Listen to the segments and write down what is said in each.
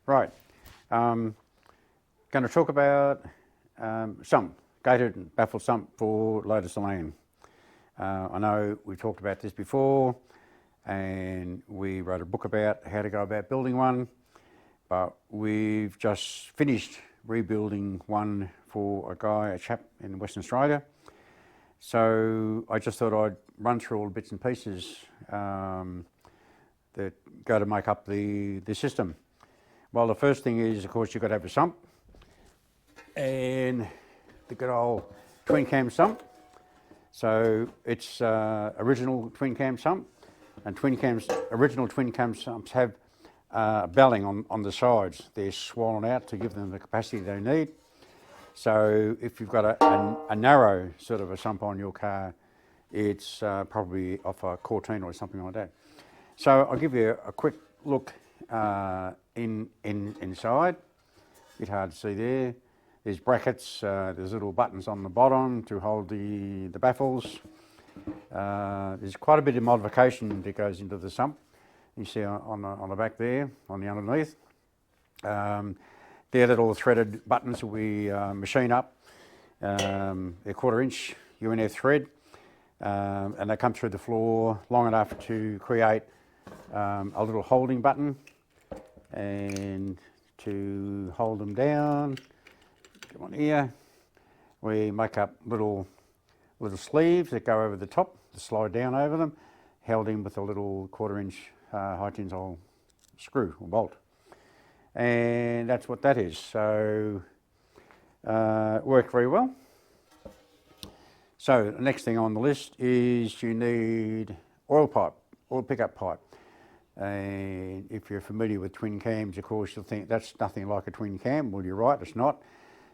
Right. Going to talk about sump, gated baffle sump for Lotus land. I know we talked about this before and we wrote a book about how to go about building one, but we've just finished rebuilding one for a chap in Western Australia. So I just thought I'd run through all the bits and pieces that go to make up the system. Well, the first thing is, of course, you've got to have a sump, and the good old twin cam sump. So it's original twin cam sump, and original twin cam sumps have belling on the sides. They're swollen out to give them the capacity they need. So if you've got a narrow sort of a sump on your car, it's probably off a Cortina or something like that. So I'll give you a quick look inside. A bit hard to see there. There's brackets, there's little buttons on the bottom to hold the baffles. There's quite a bit of modification that goes into the sump. You see on the back there, on the underneath. They're little threaded buttons that we machine up. They're 1/4 inch UNF thread, and they come through the floor long enough to create a little holding button, and to hold them down, come on here, we make up little sleeves that go over the top to slide down over them, held in with a little 1/4 inch high tensile screw or bolt. And that's what that is. So worked very well. So the next thing on the list is you need oil pickup pipe. And if you're familiar with twin cams, of course, you'll think that's nothing like a twin cam. Well, you're right, it's not.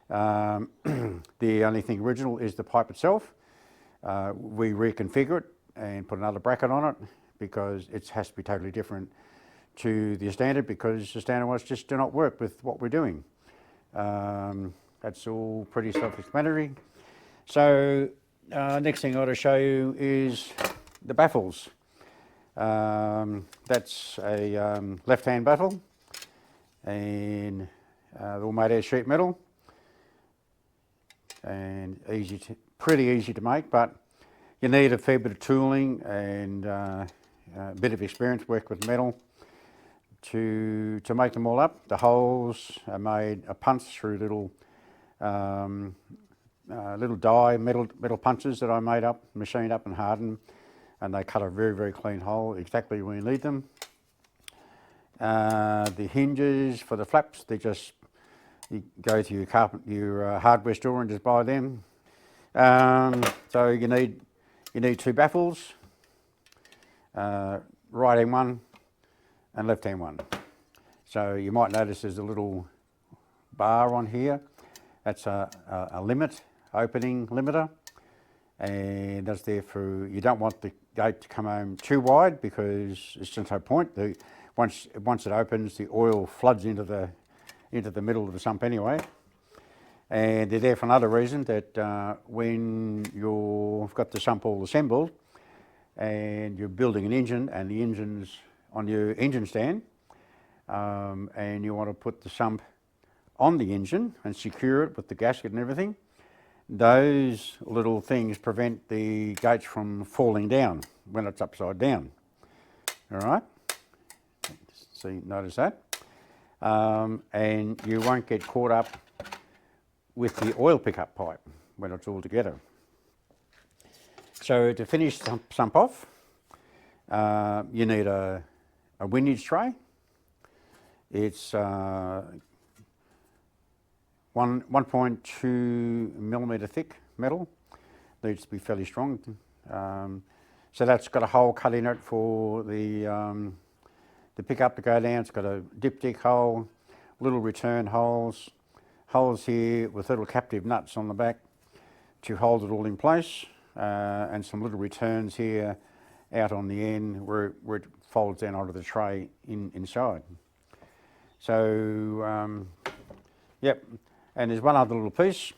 The only thing original is the pipe itself. We reconfigure it and put another bracket on it because it has to be totally different to the standard, because the standard ones just do not work with what we're doing. That's all pretty self-explanatory. So next thing I want to show you is the baffles. That's a left-hand baffle, and they're all made out of sheet metal, and pretty easy to make, but you need a fair bit of tooling and a bit of experience working with metal to make them all up. The holes are punched through little metal punches that I made up, machined up and hardened, and they cut a very, very clean hole exactly where you need them. The hinges for the flaps, you go to your hardware store and just buy them. So you need two baffles, right hand one and left hand one. So you might notice there's a little bar on here. That's a opening limiter, and that's there for, you don't want the gate to come home too wide because it's just no point. Once it opens, the oil floods into the middle of the sump anyway. And they're there for another reason, that when you've got the sump all assembled and you're building an engine and the engine's on your engine stand, and you want to put the sump on the engine and secure it with the gasket and everything, those little things prevent the gates from falling down when it's upside down. All right, see, notice that. And you won't get caught up with the oil pickup pipe when it's all together. So to finish the sump off, you need a windage tray. It's 1.2 millimetre thick metal. Needs to be fairly strong. So that's got a hole cut in it for the pickup to go down. It's got a diptych hole, little return holes here with little captive nuts on the back to hold it all in place, and some little returns here out on the end where it folds down onto the tray inside. So, yep, and there's one other little piece.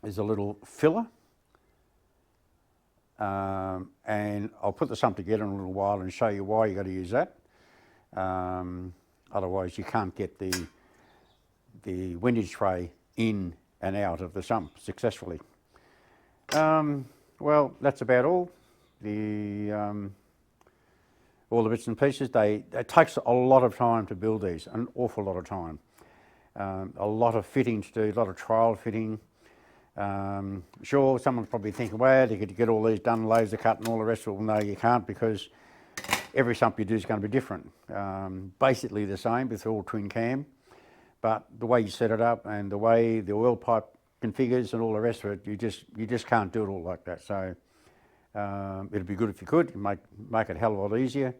There's a little filler, and I'll put the sump together in a little while and show you why you got to use that. otherwise you can't get the windage tray in and out of the sump successfully. Well, that's about all. All the bits and pieces, it takes a lot of time to build these, an awful lot of time. A lot of fitting to do, a lot of trial fitting. Sure, someone's probably thinking, well, you could get all these done, laser cut and all the rest of it. Well, no, you can't, because every sump you do is going to be different. Basically the same, it's all twin cam, but the way you set it up and the way the oil pipe configures and all the rest of it, you just can't do it all like that. So it'd be good if you could make it a hell of a lot easier.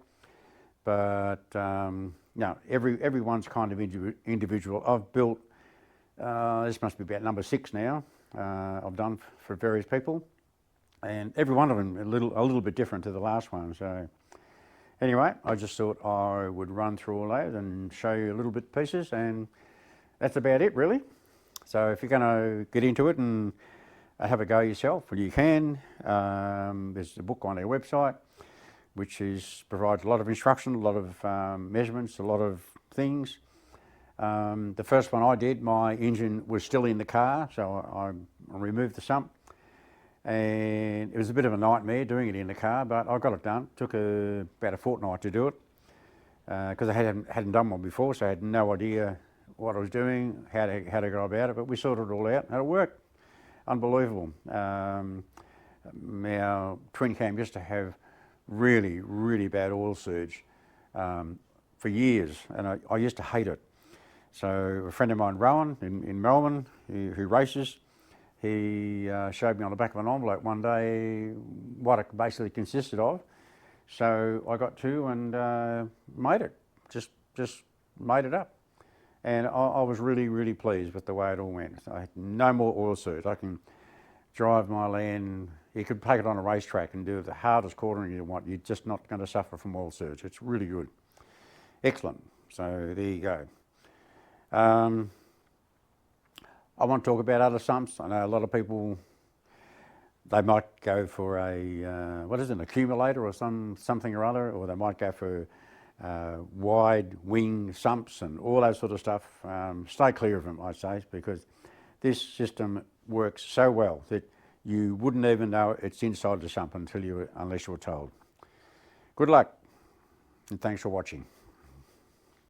But no, everyone's kind of individual. I've built, this must be about number 6 now, I've done for various people, and every one of them a little bit different to the last one. So anyway, I just thought I would run through all those and show you a little bit pieces, and that's about it really. So if you're going to get into it and have a go yourself, well, you can. There's a book on our website which provides a lot of instruction, a lot of measurements, a lot of things. The first one I did, my engine was still in the car, so I removed the sump, and it was a bit of a nightmare doing it in the car, but I got it done. It took about a fortnight to do it, because I hadn't done one before, so I had no idea what I was doing, how to go about it, but we sorted it all out, and it worked. Unbelievable. Our twin cam used to have really, really bad oil surge for years, and I used to hate it. So a friend of mine, Rowan, in Melbourne, who races, he showed me on the back of an envelope one day what it basically consisted of. So I got to and made it, just made it up. And I was really, really pleased with the way it all went. I had no more oil surge. I can drive my land. You could take it on a racetrack and do the hardest cornering you want. You're just not going to suffer from oil surge. It's really good. Excellent. So there you go. I want to talk about other sumps. I know a lot of people, they might go for a, what is it, an accumulator or something or other, or they might go for wide wing sumps and all that sort of stuff. Stay clear of them, I'd say, because this system works so well that you wouldn't even know it's inside the sump unless you were told. Good luck, and thanks for watching.